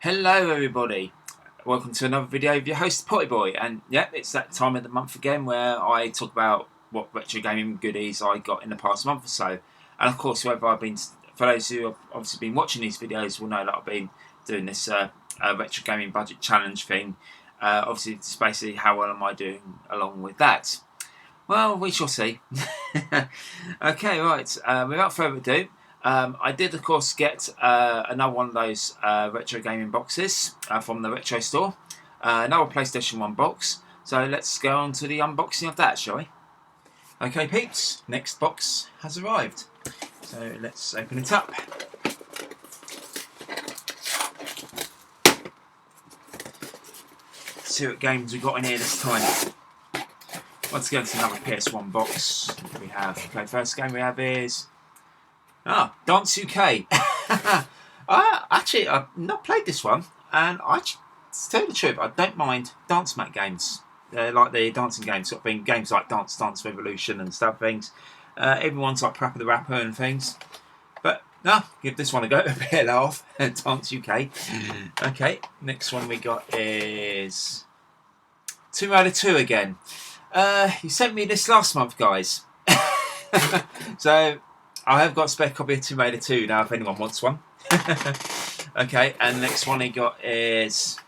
Hello everybody, welcome to another video of your host Potty Boy, and yep, it's that time of the month again where I talk about what retro gaming goodies I got in the past month or so. And of course, for those who have obviously been watching these videos will know that I've been doing this retro gaming budget challenge thing. Obviously, it's basically how well am I doing along with that. Well, we shall see. Okay, right, without further ado, I did, of course, get another one of those retro gaming boxes from the Retro Store. Another PlayStation 1 box. So let's go on to the unboxing of that, shall we? Okay, peeps, next box has arrived. So let's open it up. Let's see what games we've got in here this time. Once again, it's another PS1 box. We have, okay, first game we have is Dance UK. Actually, I've not played this one, and to tell you the truth, I don't mind dance mat games. Like the dancing games, sort of thing, games like Dance Dance Revolution and stuff things. Everyone's like Parappa the Rapper and things. But no, give this one a go, a bit of laugh. Dance UK. Okay, next one we got is Tomb Raider 2 again. You sent me this last month, guys. So I have got a spare copy of Tomb Raider 2 now if anyone wants one. Okay, and next one he got is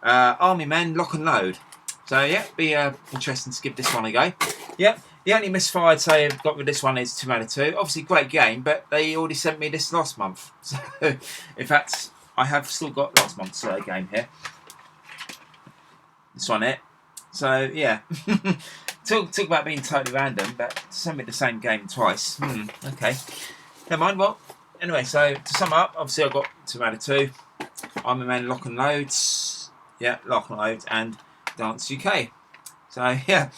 Army Men Lock and Load. So yeah, be interesting to give this one a go. Yep, the only misfire I'd say I've got with this one is Tomb Raider 2. Obviously great game, but they already sent me this last month. So in fact, I have still got last month's game here. This one here. So yeah. Talk about being totally random, but send me the same game twice. Okay. Never mind. Well, anyway, so to sum up, obviously I've got Tomb Raider 2, Army Men Lock and Loads, yeah, Lock and Load, and Dance UK. So yeah,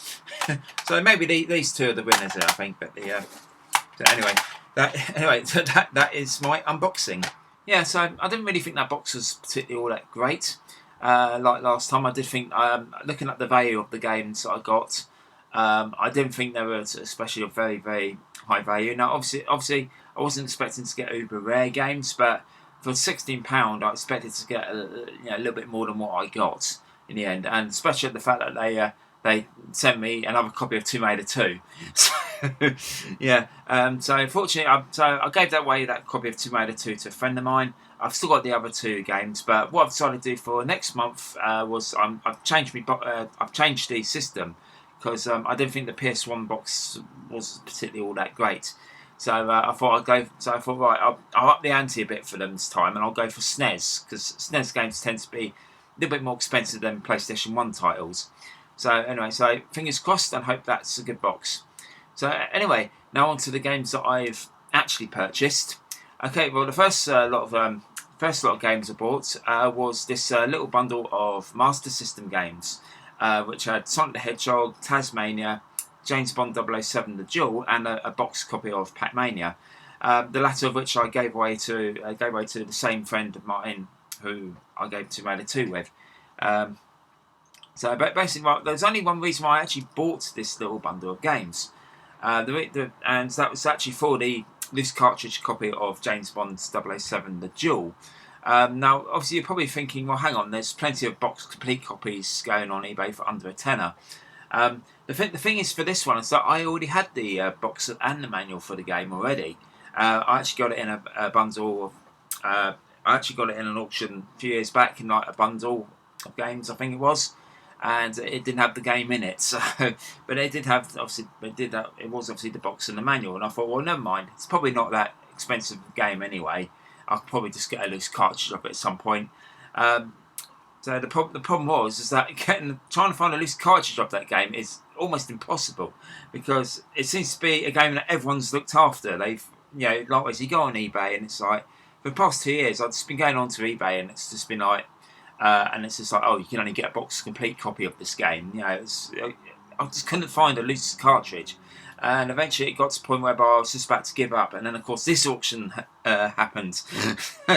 so maybe these two are the winners there, I think. But so anyway, that is my unboxing. Yeah, so I didn't really think that box was particularly all that great. Like last time, I did think, looking at the value of the games that I got, I didn't think they were especially of very, very high value. Now, obviously, I wasn't expecting to get uber rare games, but for £16, I expected to get a little bit more than what I got in the end, and especially the fact that they sent me another copy of Tomb Raider 2. So, yeah. So unfortunately, I gave that copy of Tomb Raider 2 to a friend of mine. I've still got the other two games, but what I've decided to do for next month was I've changed the system, because I didn't think the PS1 box was particularly all that great. So I thought right, I'll up the ante a bit for them this time, and I'll go for SNES, because SNES games tend to be a little bit more expensive than PlayStation 1 titles. So anyway, so fingers crossed, and hope that's a good box. So anyway, now on to the games that I've actually purchased. Okay, well the first lot of games I bought was this little bundle of Master System games, which had Sonic the Hedgehog, Tasmania, James Bond 007 The Duel, and a box copy of Pac-Mania. The latter of which I gave away to the same friend of mine who I gave Tomb Raider 2 with. So basically, there's only one reason why I actually bought this little bundle of games, and that was actually for the loose cartridge copy of James Bond 007 The Duel. Now, obviously, you're probably thinking, well, hang on, there's plenty of box complete copies going on eBay for under a tenner. The thing is, for this one, is that I already had the box and the manual for the game already. I actually got it in a bundle of. I actually got it in an auction a few years back in like a bundle of games, I think it was, and it didn't have the game in it. So, but it did have it was obviously the box and the manual, and I thought, well, never mind. It's probably not that expensive game anyway. I'll probably just get a loose cartridge of it at some point. So the problem was that trying to find a loose cartridge of that game is almost impossible, because it seems to be a game that everyone's looked after. They've, likewise, you go on eBay and it's like, for the past 2 years I've just been going onto eBay and it's just been like, and it's just like, oh, you can only get a box complete copy of this game. I just couldn't find a loose cartridge. And eventually it got to the point whereby I was just about to give up, and then of course this auction happened.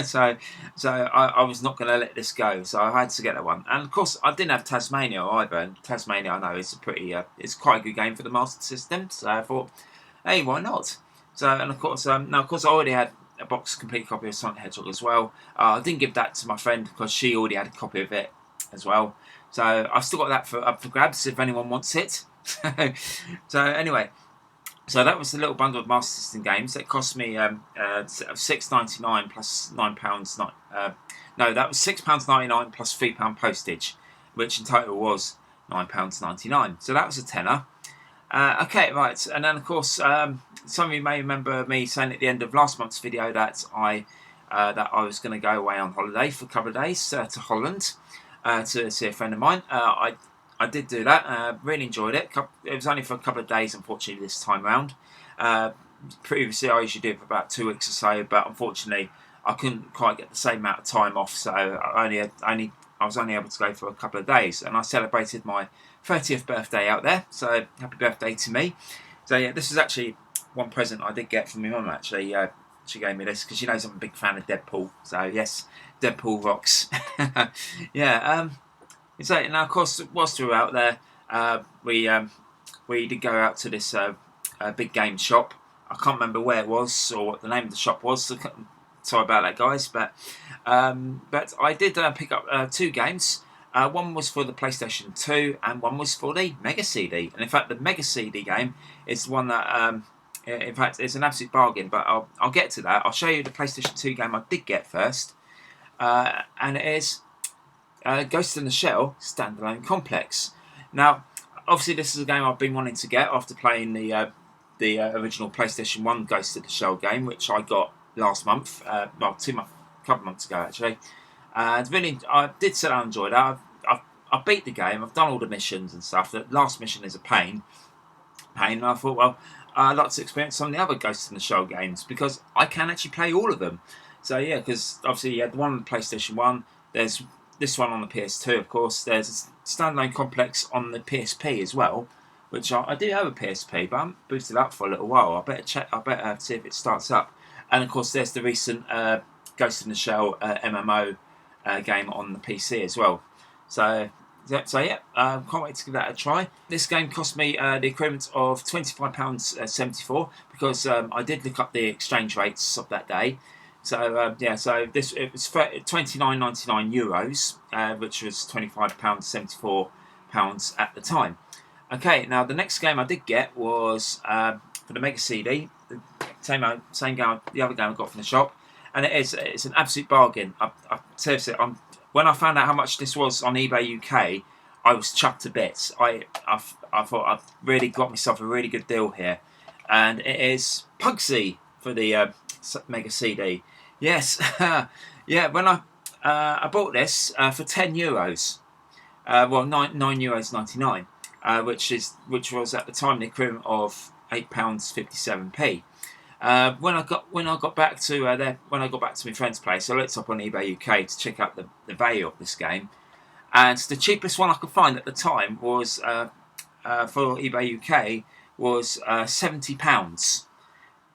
so I was not going to let this go, so I had to get that one. And of course I didn't have Tasmania either, and Tasmania I know is it's quite a good game for the Master System, so I thought, hey, why not? So, and of course I already had a box complete copy of Sonic the Hedgehog as well. I didn't give that to my friend because she already had a copy of it as well. So I've still got that up for grabs if anyone wants it. So anyway, so that was the little bundle of Master System games. It cost me £6.99 plus £9. No, that was £6.99 plus £3 postage, which in total was £9.99. So that was a tenner. Okay, right, and then of course, some of you may remember me saying at the end of last month's video that I was going to go away on holiday for a couple of days to Holland to see a friend of mine. I did do that. Really enjoyed it. It was only for a couple of days, unfortunately, this time round. Previously, I usually do it for about 2 weeks or so, but unfortunately, I couldn't quite get the same amount of time off, so I was only able to go for a couple of days, and I celebrated my 30th birthday out there. So happy birthday to me. So yeah, this is actually one present I did get from my mum. Actually, she gave me this because she knows I'm a big fan of Deadpool. So yes, Deadpool rocks. Yeah. So now, of course, whilst we were out there, we did go out to this big game shop. I can't remember where it was or what the name of the shop was. So sorry about that, guys. But I did pick up 2 games. One was for the PlayStation 2 and one was for the Mega CD. And in fact, the Mega CD game is one that, in fact, it's an absolute bargain. But I'll get to that. I'll show you the PlayStation 2 game I did get first, and it is Ghost in the Shell Standalone Complex. Now, obviously, this is a game I've been wanting to get after playing the original PlayStation 1 Ghost in the Shell game, which I got last month, a couple of months ago actually. Really, I did say I enjoyed it. I beat the game. I've done all the missions and stuff. The last mission is a pain. And I thought, well, I'd like to experience some of the other Ghost in the Shell games because I can actually play all of them. So yeah, because obviously you had the one on the PlayStation 1. There's this one on the PS2, of course. There's a Standalone Complex on the PSP as well, which I do have a PSP, but I'm boosted up for a little while. I better see if it starts up. And of course, there's the recent Ghost in the Shell MMO game on the PC as well. So yeah, can't wait to give that a try. This game cost me the equivalent of £25.74 because I did look up the exchange rates of that day. So yeah, so it was €29.99, which was £25.74 at the time. Okay, now the next game I did get was for the Mega CD, the same game, the other game I got from the shop, and it's an absolute bargain. Seriously, when I found out how much this was on eBay UK, I was chuffed to bits. I thought I've really got myself a really good deal here, and it is Pugsy for the Mega CD. Yes, yeah. When I bought this for €10, well €9.99, which was at the time the equivalent of £8.57p. When I got back to my friend's place, I looked up on eBay UK to check out the value of this game, and the cheapest one I could find at the time was for eBay UK was £70.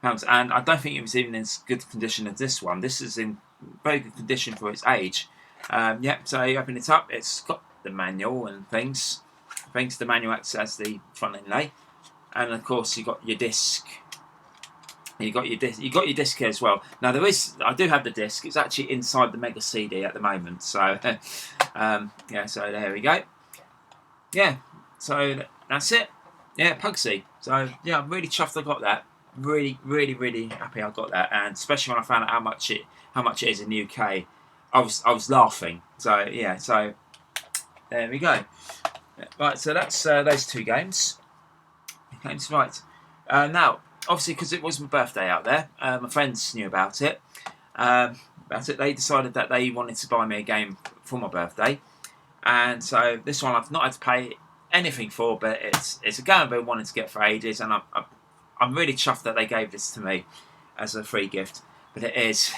And I don't think it was even in as good condition as this one. This is in very good condition for its age. Yep. So you open it up. It's got the manual and things. The manual acts as the front inlay, and of course you got your disc. You got your disc here as well. Now I do have the disc. It's actually inside the Mega CD at the moment. So yeah. So there we go. Yeah. So that's it. Yeah, Pugsy. So yeah, I'm really chuffed I got that. Really, really, really happy I got that, and especially when I found out how much it is in the UK, I was laughing. So yeah. So there we go. Right. So that's those 2 games. Right. Now, obviously, because it was my birthday out there, my friends knew about it. They decided that they wanted to buy me a game for my birthday, and so this one I've not had to pay anything for, but it's a game I've been wanting to get for ages, and I'm really chuffed that they gave this to me as a free gift. But it is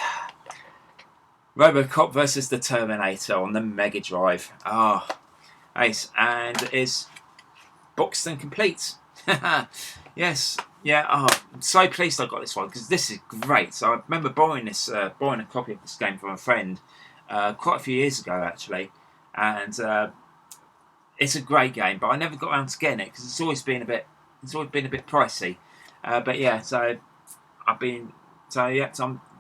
RoboCop versus the Terminator on the Mega Drive. Ace, and it is boxed and complete. Yes. Yeah, I'm so pleased I got this one because this is great. So I remember borrowing a copy of this game from a friend quite a few years ago actually, and it's a great game. But I never got around to getting it because it's always been a bit pricey. But yeah, so I'm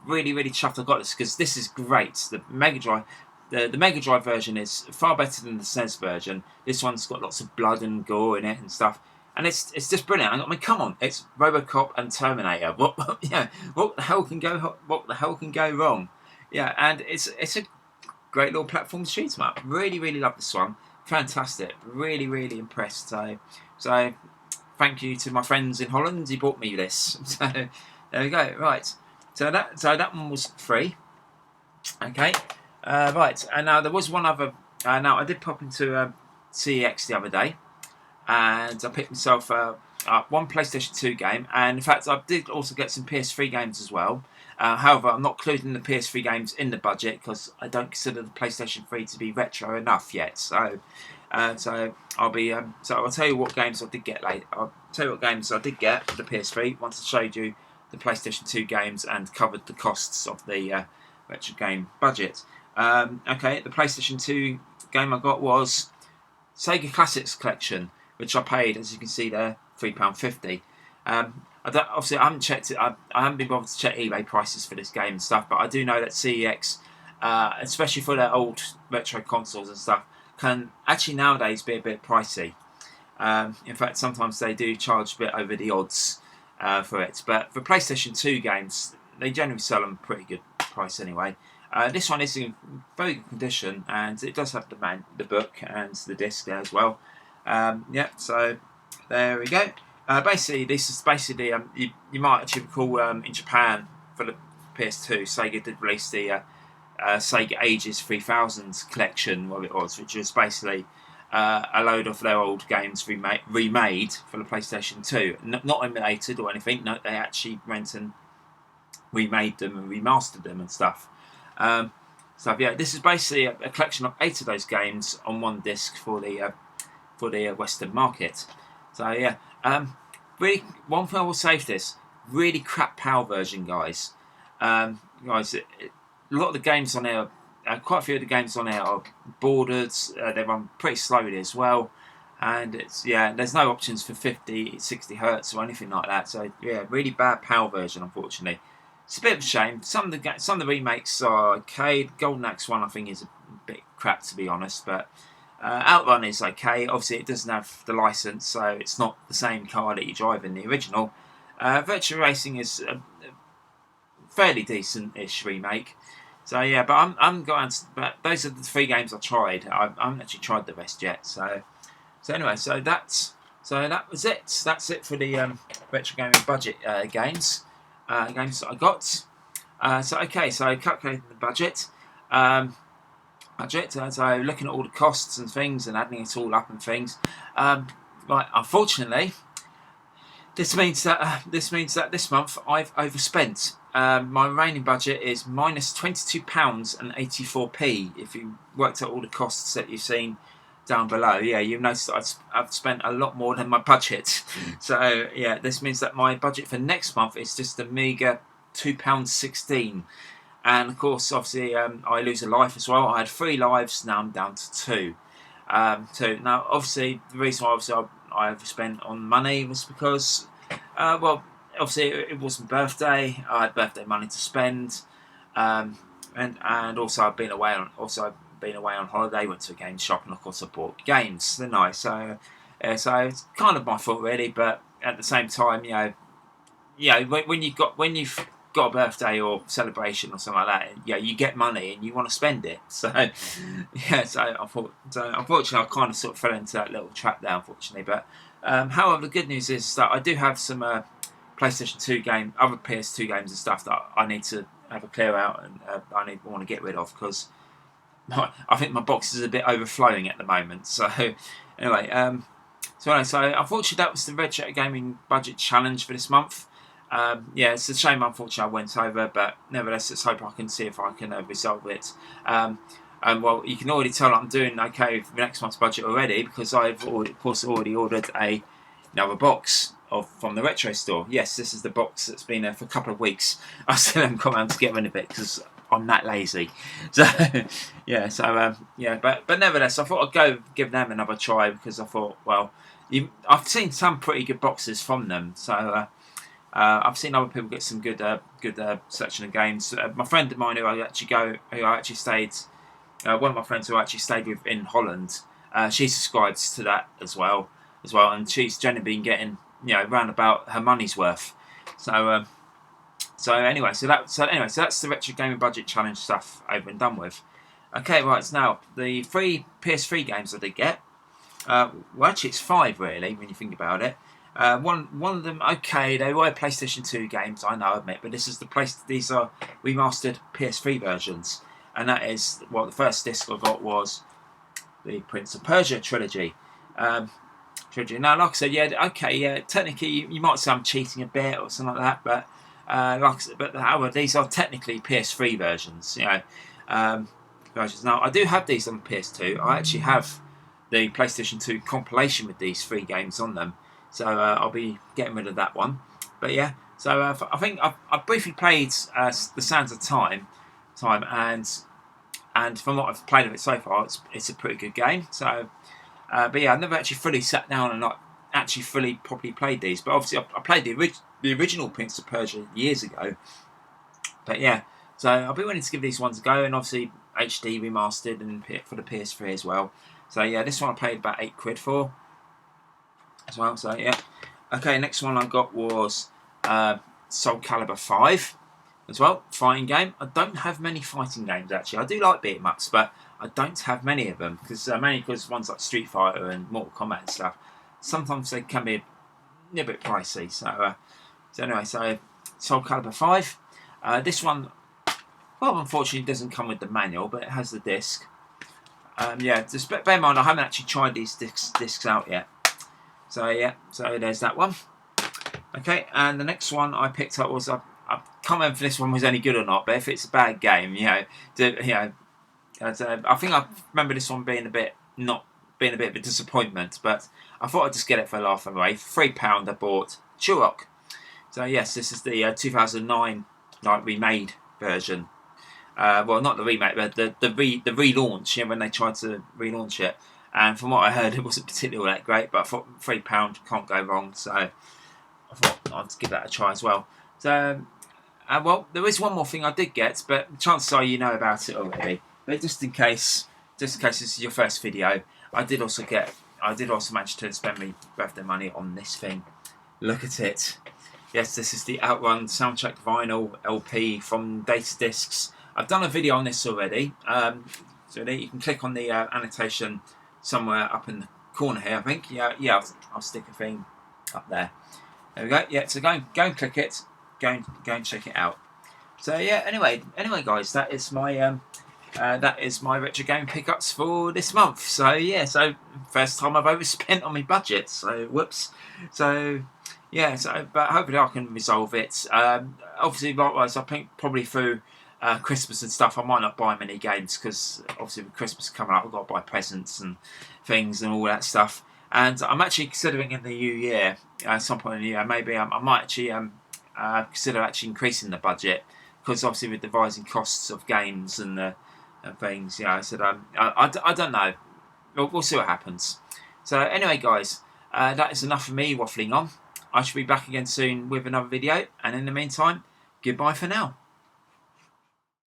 really, really chuffed I got this, because this is great. The Mega Drive, the Mega Drive version is far better than the SNES version. This one's got lots of blood and gore in it and stuff, and it's just brilliant. I mean, come on, it's RoboCop and Terminator. What the hell can go wrong? Yeah, and it's a great little platform shoot 'em up. Really, really love this one. Fantastic. Really, really impressed. So thank you to my friends in Holland who bought me this. So there we go. Right. So that one was free. Okay. Right. And now there was one other. Now I did pop into CEX the other day, and I picked myself up one PlayStation 2 game, and in fact I did also get some PS3 games as well. However, I'm not including the PS3 games in the budget because I don't consider the PlayStation 3 to be retro enough yet. So I'll be. So I'll tell you what games I did get later. I'll tell you what games I did get for the PS3 once I showed you the PlayStation 2 games and covered the costs of the retro game budget. Okay, the PlayStation 2 game I got was Sega Classics Collection, which I paid, as you can see there, £3.50. Obviously, I haven't checked it. I haven't been bothered to check eBay prices for this game and stuff, but I do know that CEX, especially for their old retro consoles and stuff, can actually nowadays be a bit pricey. In fact, sometimes they do charge a bit over the odds for it. But for PlayStation 2 games, they generally sell them pretty good price anyway. This one is in very good condition, and it does have the book and the disc there as well. So there we go. Basically, this is basically you might actually recall in Japan for the PS2, Sega did release the Sega Ages 3000 collection, what it was, which was basically a load of their old games remade for the PlayStation 2. Not emulated or anything. No, they actually went and remade them and remastered them and stuff. This is basically a collection of 8 of those games on one disc for the Western market. So yeah, really, one thing I will say for this, really crap PAL version, guys. A lot of the games on there, quite a few of the games on there are bordered. They run pretty slowly as well, and there's no options for 50, 60 hertz or anything like that. So yeah, really bad PAL version, unfortunately. It's a bit of a shame. Some of the remakes are okay. Golden Axe 1 I think is a bit crap, to be honest, but Outrun is okay. Obviously it doesn't have the license, so it's not the same car that you drive in the original. Virtua Racing is a fairly decent-ish remake. So yeah, but but those are the 3 games I tried. I haven't actually tried the rest yet. So anyway, so that was it. That's it for the retro gaming budget games that I got. So calculating the budget. So looking at all the costs and things and adding it all up and things. Right, unfortunately, this means that this month I've overspent. My remaining budget is minus £22.84. If you worked out all the costs that you've seen down below, yeah, you've noticed that I've spent a lot more than my budget. So yeah, this means that my budget for next month is just a meager £2.16. And of course, obviously, I lose a life as well. I had 3 lives, now I'm down to 2. Now, obviously, the reason why I overspent on money was because, obviously it was my birthday. I had birthday money to spend, and also I've been away on holiday. Went to a game shop, and of course I bought games, didn't I? So it's kind of my fault really, but at the same time, when you've got a birthday or celebration or something like that, you get money and you want to spend it. So unfortunately I kind of sort of fell into that little trap there, unfortunately. But however, the good news is that I do have some PlayStation 2 other PS2 games and stuff that I need to have a clear out, and I want to get rid of, because I think my box is a bit overflowing at the moment. So anyway, so unfortunately that was the retro gaming budget challenge for this month. It's a shame, unfortunately, I went over, but nevertheless, let's hope I can see if I can resolve it. And well, you can already tell I'm doing okay for next month's budget already, because I've already ordered another box from the Retro Store. Yes, this is the box that's been there for a couple of weeks. I still haven't come around to get rid of it because I'm that lazy. So but nevertheless, I thought I'd go give them another try, because I thought, well, I've seen some pretty good boxes from them, so. I've seen other people get some good selection of games. My friend of mine who I actually stayed, one of my friends who I actually stayed with in Holland, she subscribes to that as well, and she's generally been getting round about her money's worth. So anyway, so that's the retro gaming budget challenge stuff over and done with. Okay, right, so now the free PS3 games that I did get. Well, actually, it's 5 really when you think about it. One of them, okay, they were PlayStation 2 games, I know, I admit, but these are remastered PS3 versions, and that is what the first disc I got was the Prince of Persia trilogy. Now, like I said, yeah, okay, yeah, technically you might say I'm cheating a bit or something like that, but however, these are technically PS3 versions, versions. Now, I do have these on PS2. I actually have the PlayStation 2 compilation with these 3 games on them, so I'll be getting rid of that one. But yeah, so I think I've briefly played The Sands of Time, and from what I've played of it so far, it's a pretty good game. So, but yeah, I've never actually fully sat down and not actually fully properly played these. But obviously, I played the original Prince of Persia years ago. But yeah, so I'll be willing to give these ones a go, and obviously HD remastered and for the PS3 as well. So yeah, this one I paid about £8 for as well. So yeah, okay. Next one I got was Soul Calibur 5 as well, fighting game. I don't have many fighting games actually. I do like beat 'em ups, but I don't have many of them mainly because ones like Street Fighter and Mortal Kombat and stuff, sometimes they can be a little bit pricey. So anyway, so Soul Calibur 5. This one, well, unfortunately, doesn't come with the manual, but it has the disc. Yeah, just bear in mind, I haven't actually tried these discs out yet. So yeah, so there's that one. Okay, and the next one I picked up was I can't remember if this one was any good or not, but if it's a bad game, I think I remember this one being a bit of a disappointment, but I thought I'd just get it for a laugh anyway. For £3 I bought Turok. So yes, this is the 2009 remade version. Well, not the remake, but the relaunch. When they tried to relaunch it, and from what I heard, it wasn't particularly all that great. But I thought £3 can't go wrong, so I thought I'd give that a try as well. So, well, there is one more thing I did get, but chances are you know about it already. But just in case this is your first video, I did also manage to spend my birthday money on this thing. Look at it. Yes, this is the Outrun soundtrack vinyl LP from Datadiscs. I've done a video on this already. So you can click on the annotation somewhere up in the corner here, I think. Yeah, I'll stick a thing up there. There we go. Yeah, so go and click it. Go and check it out. So yeah, anyway, guys, that is my retro game pickups for this month. So yeah, so first time I've overspent on my budget. So whoops. So yeah, but hopefully I can resolve it. Obviously, likewise, I think probably through Christmas and stuff, I might not buy many games because obviously with Christmas coming up, I've got to buy presents and things and all that stuff. And I'm actually considering in the new year, at some point in the year, maybe I might actually consider actually increasing the budget because obviously with the rising costs of games and things, I said I don't know. We'll see what happens. So anyway, guys, that is enough for me waffling on. I shall be back again soon with another video, and in the meantime, goodbye for now.